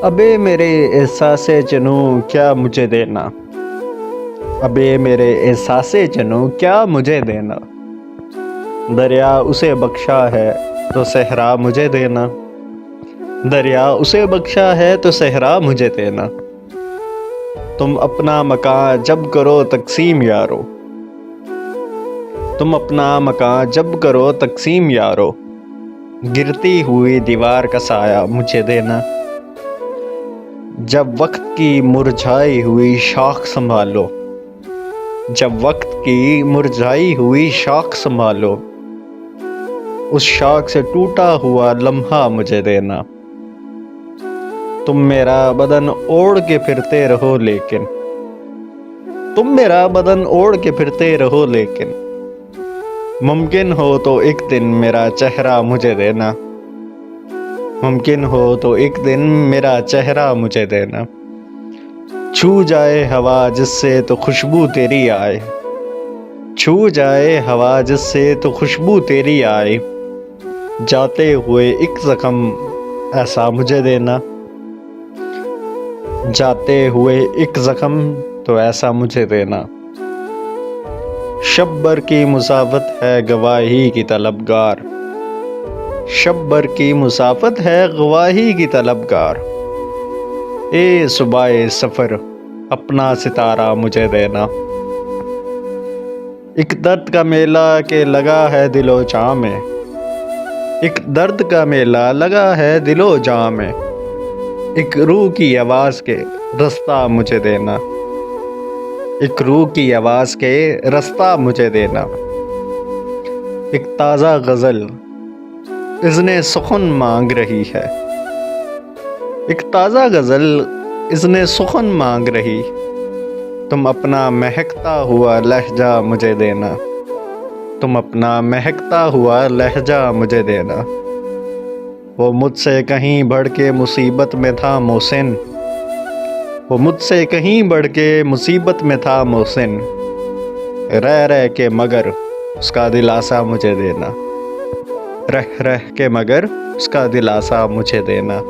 अबे मेरे एहसासे जनू क्या मुझे देना। अबे मेरे एहसासे जनू क्या मुझे देना। दरिया उसे बख्शा है तो सहरा मुझे देना। दरिया उसे बख्शा है तो सहरा मुझे देना। तुम अपना मकान जब करो तकसीम यारो। तुम अपना मकान जब करो तकसीम यारो। गिरती हुई दीवार का साया मुझे देना। जब वक्त की मुरझाई हुई शाख संभालो। जब वक्त की मुरझाई हुई शाख संभालो। उस शाख से टूटा हुआ लम्हा मुझे देना। तुम मेरा बदन ओढ़ के फिरते रहो लेकिन। तुम मेरा बदन ओढ़ के फिरते रहो लेकिन। मुमकिन हो तो एक दिन मेरा चेहरा मुझे देना। मुमकिन हो तो एक दिन मेरा चेहरा मुझे देना। छू जाए हवा जिससे तो खुशबू तेरी आए। छू जाए हवा जिससे तो खुशबू तेरी आए। जाते हुए एक जख्म ऐसा मुझे देना। जाते हुए एक जख्म तो ऐसा मुझे देना। शब्बर की मुसाफत है गवाही की तलबगार। शब्बर की मुसाफत है गवाही की तलबगार। ए सुबाए सफ़र अपना सितारा मुझे देना। एक दर्द का मेला के लगा है दिलो जां में। एक दर्द का मेला लगा है दिलो जां में। एक रूह की आवाज़ के रास्ता मुझे देना। एक रूह की आवाज़ के रास्ता मुझे देना। एक ताज़ा गज़ल इज़्ने सुख़न मांग रही है। एक ताज़ा गज़ल इज़्ने सुख़न मांग रही। तुम अपना महकता हुआ लहजा मुझे देना। तुम अपना महकता हुआ लहजा मुझे देना। वो मुझसे कहीं बढ़ के मुसीबत में था मोहसिन। वो मुझसे कहीं बढ़ के मुसीबत में था मोहसिन। रह रह के मगर उसका दिलासा मुझे देना। रह रह के मगर उसका दिलासा मुझे देना।